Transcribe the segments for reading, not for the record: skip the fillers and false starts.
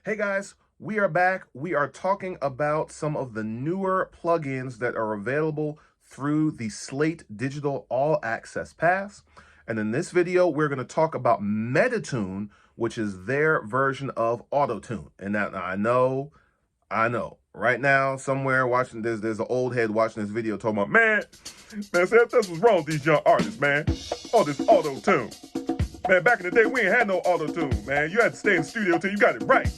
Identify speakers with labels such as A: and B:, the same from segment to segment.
A: Hey guys, we are back. We are talking about some of the newer plugins that are available through the Slate Digital All Access Pass. And in this video, we're going to talk about MetaTune, which is their version of autotune. And that I know. Right now, somewhere watching this, there's an old head watching this video talking about, man, that's what's wrong with these young artists, man. All this auto-tune. Man, back in the day, we ain't had no auto-tune, man. You had to stay in the studio till you got it right.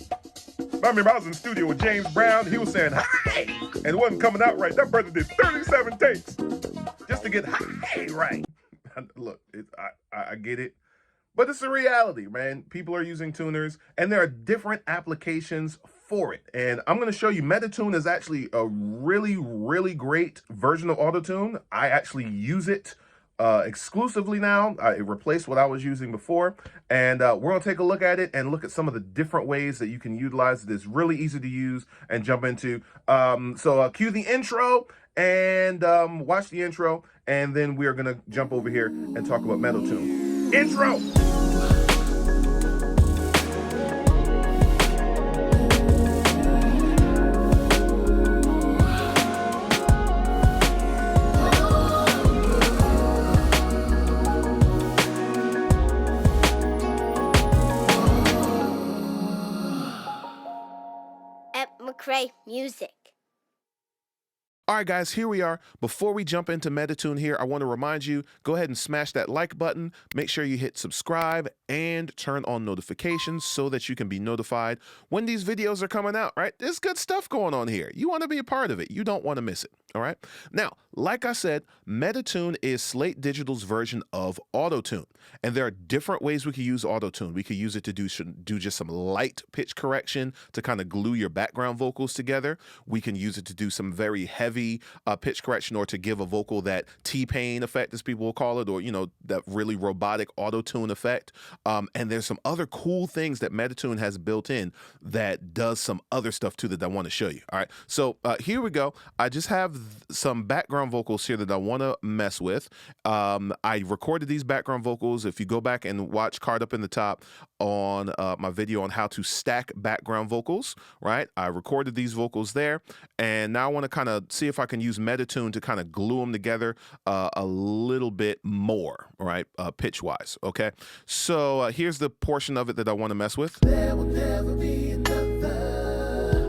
A: I remember I was in the studio with James Brown. He was saying, hi, and it wasn't coming out right. That brother did 37 takes just to get hi right. Look, I get it. But it's a reality, man. People are using tuners, and there are different applications for it. And I'm going to show you MetaTune is actually a really, really great version of autotune. I actually use it exclusively now. It replaced what I was using before. And we're going to take a look at it and look at some of the different ways that you can utilize it. It's really easy to use and jump into. So cue the intro and watch the intro. And then we are going to jump over here and talk about MetaTune. Intro!
B: McCrae music.
A: All right, guys, here we are. Before we jump into MetaTune here, I want to remind you, go ahead and smash that like button. Make sure you hit subscribe and turn on notifications so that you can be notified when these videos are coming out, right? There's good stuff going on here. You want to be a part of it. You don't want to miss it, all right? Now, like I said, MetaTune is Slate Digital's version of autotune. And there are different ways we can use autotune. We could use it to do just some light pitch correction to kind of glue your background vocals together. We can use it to do some very heavy pitch correction, or to give a vocal that T-Pain effect, as people will call it, or, you know, that really robotic auto-tune effect. And there's some other cool things that MetaTune has built in that does some other stuff too that I want to show you. All right, so here we go. I just have some background vocals here that I want to mess with. I recorded these background vocals. If you go back and watch Card Up in the Top on my video on how to stack background vocals, right? I recorded these vocals there, and now I want to kind of see if I can use MetaTune to kind of glue them together a little bit more, right? Pitch-wise, okay? So here's the portion of it that I want to mess with.
C: There will never be another.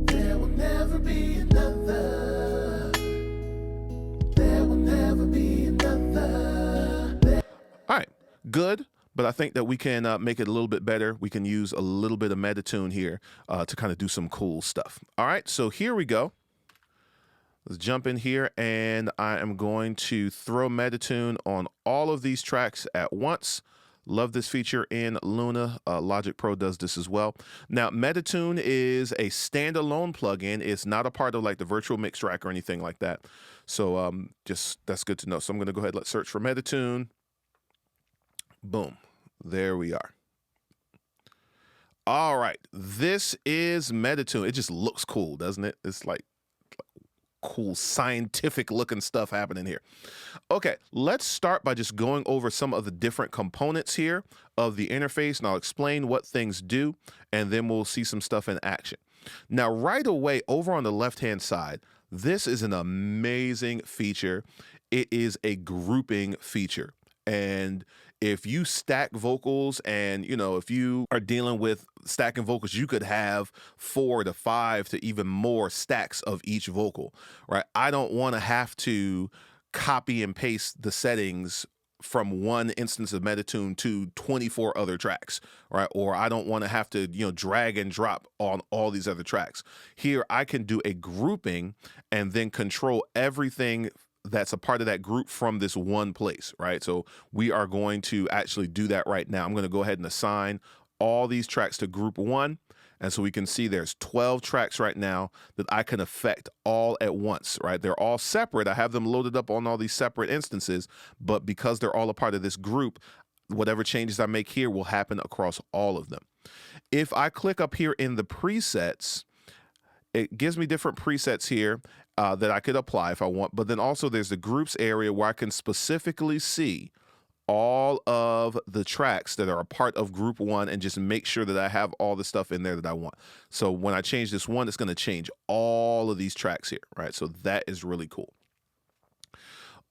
C: There will never be another. There will never be another.
A: All right, good. But I think that we can make it a little bit better. We can use a little bit of MetaTune here to kind of do some cool stuff. All right, so here we go. Let's jump in here, and I am going to throw MetaTune on all of these tracks at once. Love this feature in Luna. Logic Pro does this as well. Now, MetaTune is a standalone plugin. It's not a part of like the virtual mix track or anything like that. So just that's good to know. So I'm going to go ahead and let's search for MetaTune. Boom. There we are. All right. This is MetaTune. It just looks cool, doesn't it? It's like cool scientific looking stuff happening here. Okay, let's start by just going over some of the different components here of the interface, and I'll explain what things do, and then we'll see some stuff in action. Now, right away, over on the left-hand side, this is an amazing feature. It is a grouping feature. And if you stack vocals, and, you know, if you are dealing with stacking vocals, you could have 4 to 5 to even more stacks of each vocal, right? I don't want to have to copy and paste the settings from one instance of MetaTune to 24 other tracks, right? Or I don't want to have to, you know, drag and drop on all these other tracks. Here, I can do a grouping and then control everything that's a part of that group from this one place, right? So we are going to actually do that right now. I'm going to go ahead and assign all these tracks to group 1. And so we can see there's 12 tracks right now that I can affect all at once, right? They're all separate. I have them loaded up on all these separate instances, but because they're all a part of this group, whatever changes I make here will happen across all of them. If I click up here in the presets, it gives me different presets here that I could apply if I want, but then also there's the groups area where I can specifically see all of the tracks that are a part of group one and just make sure that I have all the stuff in there that I want. So when I change this one, it's going to change all of these tracks here, right? So that is really cool.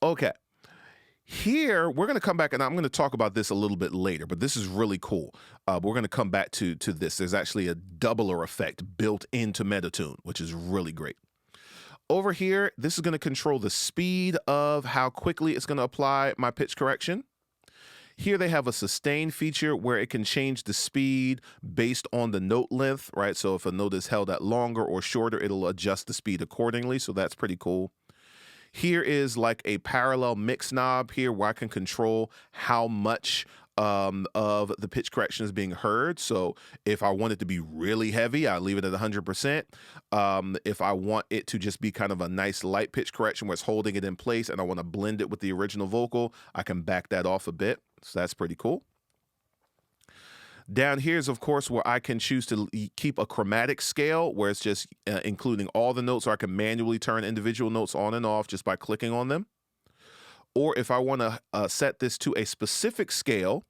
A: Okay. Here, we're going to come back, and I'm going to talk about this a little bit later, but this is really cool. But we're going to come back to this. There's actually a doubler effect built into MetaTune, which is really great. Over here, this is going to control the speed of how quickly it's going to apply my pitch correction. Here they have a sustain feature where it can change the speed based on the note length, right? So if a note is held at longer or shorter, it'll adjust the speed accordingly. So that's pretty cool. Here is like a parallel mix knob here where I can control how much of the pitch correction is being heard. So if I want it to be really heavy, I leave it at 100%. If I want it to just be kind of a nice light pitch correction where it's holding it in place and I want to blend it with the original vocal, I can back that off a bit. So that's pretty cool. Down here is, of course, where I can choose to keep a chromatic scale where it's just including all the notes, or I can manually turn individual notes on and off just by clicking on them. Or if I want to set this to a specific scale,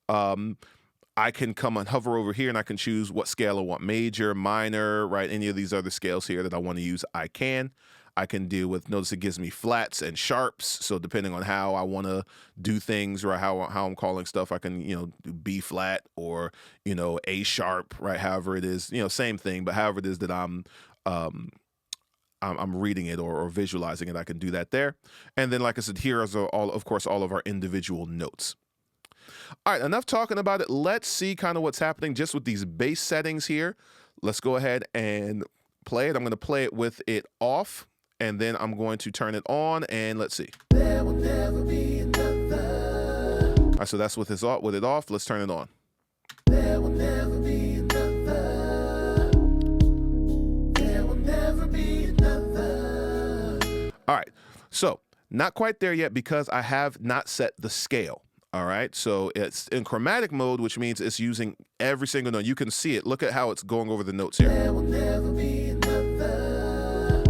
A: I can come and hover over here and I can choose what scale I want, major, minor, right? Any of these other scales here that I want to use, I can. I can deal with, notice it gives me flats and sharps. So depending on how I want to do things or how I'm calling stuff, I can, do B flat or, A sharp, right? However it is, same thing, but however it is that I'm reading it or visualizing it, I can do that there. And then, like I said, here is all of our individual notes. All right, enough talking about it. Let's see kind of what's happening just with these bass settings here. Let's go ahead and play it. I'm going to play it with it off, and then I'm going to turn it on, and let's see.
C: There will never be another.
A: All right, so that's with it off. Let's turn it on.
C: There will never be another. There will never be another.
A: All right, so not quite there yet because I have not set the scale. All right, so it's in chromatic mode, which means it's using every single note. You can see it. Look at how it's going over the notes here.
C: There will never be another.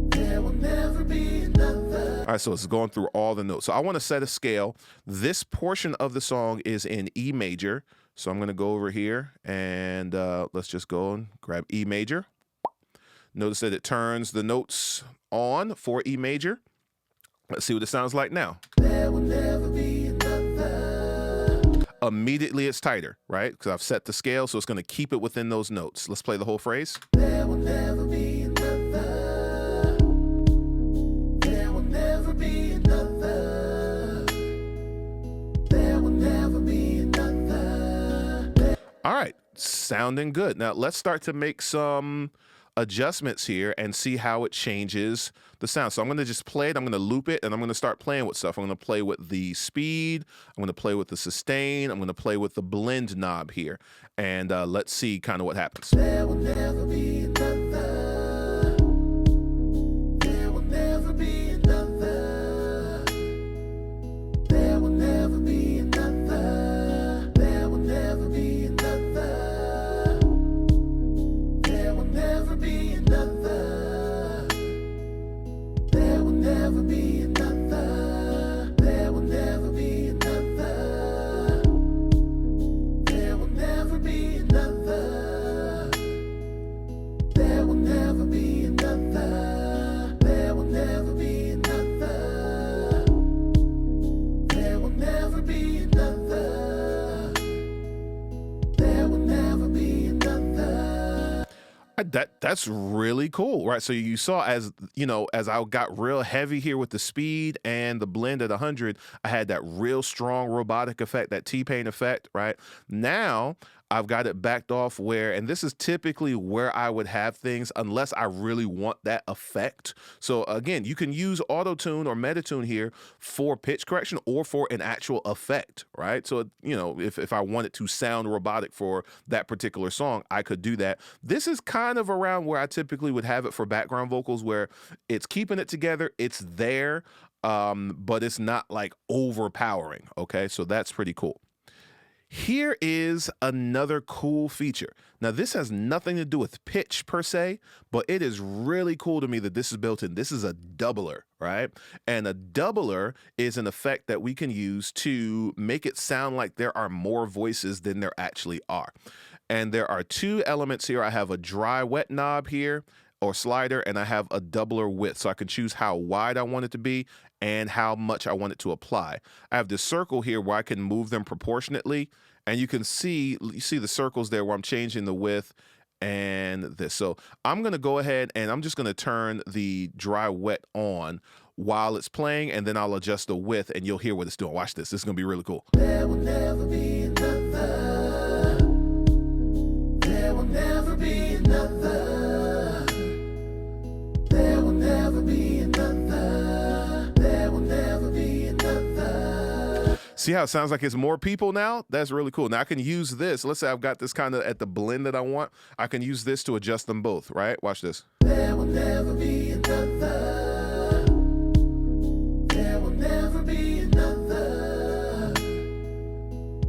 C: There will never be another.
A: All right, so it's going through all the notes. So I want to set a scale. This portion of the song is in E major. So I'm going to go over here and let's just go and grab E major. Notice that it turns the notes on for E major. Let's see what it sounds like now.
C: There will never be another.
A: Immediately it's tighter, right? Because I've set the scale, so it's going to keep it within those notes. Let's play the whole phrase.
C: There will never be another. There will never be another. There will never be another.
A: All right, sounding good. Now let's start to make some adjustments here and see how it changes the sound. So I'm going to just play it. I'm going to loop it, and I'm going to start playing with stuff. I'm going to play with the speed. I'm going to play with the sustain. I'm going to play with the blend knob here. And let's see kind of what happens.
C: There will never be another. There will never be another. There will never be another. There will never be another. There will never be another. There will never be another. There will never be another. There will never be another. There will never be another. There will never be another. There will never be another. There will never be another.
A: That's really cool, right? So you saw as I got real heavy here with the speed and the blend at 100, I had that real strong robotic effect, that T-Pain effect, right? Now I've got it backed off where, and this is typically where I would have things unless I really want that effect. So again, you can use autotune or MetaTune here for pitch correction or for an actual effect, right? So, if I wanted to sound robotic for that particular song, I could do that. This is kind of around where I typically would have it for background vocals, where it's keeping it together, it's there, but it's not like overpowering, okay? So that's pretty cool. Here is another cool feature. Now, this has nothing to do with pitch per se, but it is really cool to me that this is built in. This is a doubler, right? And a doubler is an effect that we can use to make it sound like there are more voices than there actually are. And there are two elements here. I have a dry wet knob here, or slider, and I have a doubler width. So I can choose how wide I want it to be and how much I want it to apply. I have this circle here where I can move them proportionately, and you see the circles there where I'm changing the width and this. So I'm gonna go ahead and I'm just gonna turn the dry wet on while it's playing, and then I'll adjust the width and you'll hear what it's doing. Watch this. This is gonna be really cool.
C: There will never be another. There will never be another. There will never be another. There will never be another.
A: See how it sounds like it's more people now? That's really cool. Now I can use this. Let's say I've got this kind of at the blend that I want. I can use this to adjust them both, right? Watch this.
C: There will never be another. There will never be another.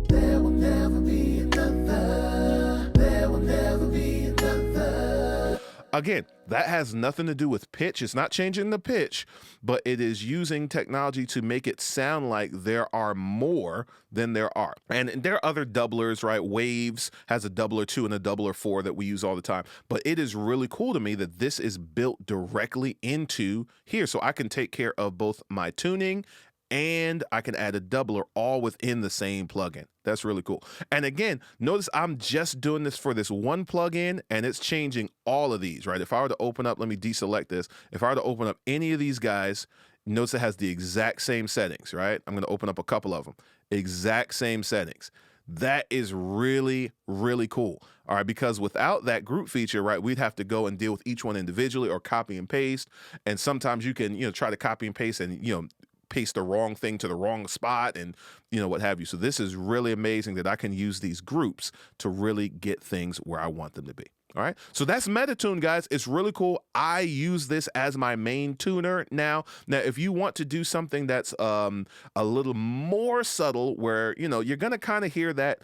C: There will never be another. There will never be another.
A: Again, that has nothing to do with pitch. It's not changing the pitch, but it is using technology to make it sound like there are more than there are. And there are other doublers, right? Waves has a doubler 2 and a doubler 4 that we use all the time. But it is really cool to me that this is built directly into here. So I can take care of both my tuning and I can add a doubler all within the same plugin. That's really cool. And again, notice I'm just doing this for this one plugin, and it's changing all of these, right? If I were to open up, let me deselect this. If I were to open up any of these guys, notice it has the exact same settings, right? I'm going to open up a couple of them. Exact same settings. That is really, really cool. All right, because without that group feature, right, we'd have to go and deal with each one individually or copy and paste. And sometimes you can, try to copy and paste and, paste the wrong thing to the wrong spot and what have you. So this is really amazing that I can use these groups to really get things where I want them to be. All right, so that's MetaTune, guys. It's really cool. I use this as my main tuner now. Now, if you want to do something that's a little more subtle, where you're gonna kind of hear that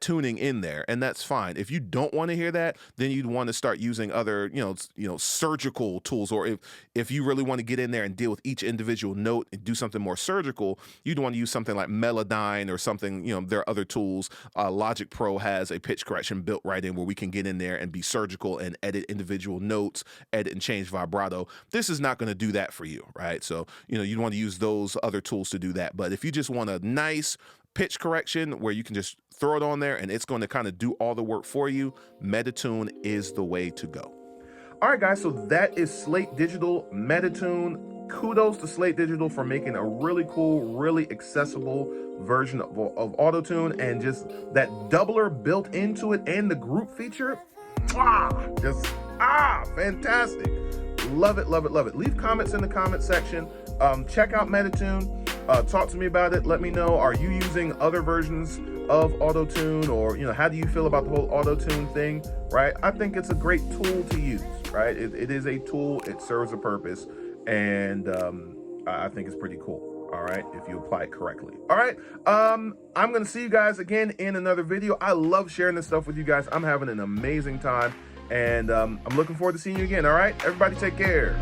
A: tuning in there, and that's fine. If you don't want to hear that, then you'd want to start using other surgical tools, or if you really want to get in there and deal with each individual note and do something more surgical, you'd want to use something like Melodyne or something. There are other tools. Logic Pro has a pitch correction built right in where we can get in there and be surgical and edit individual notes, edit and change vibrato. This is not going to do that for you, right? So, you'd want to use those other tools to do that. But if you just want a nice pitch correction where you can just throw it on there and it's going to kind of do all the work for you, MetaTune is the way to go. All right, guys, so that is Slate Digital MetaTune. Kudos to Slate Digital for making a really cool, really accessible version of autotune, and just that doubler built into it and the group feature. Fantastic. Love it, love it, love it. Leave comments in the comment section. Check out MetaTune. Talk to me about it. Let me know, are you using other versions of autotune, or how do you feel about the whole autotune thing, right? I think it's a great tool to use, right? It is a tool. It serves a purpose, and I think it's pretty cool. All right, if you apply it correctly. All right, I'm gonna see you guys again in another video. I love sharing this stuff with you guys. I'm having an amazing time, and I'm looking forward to seeing you again. All right, everybody take care.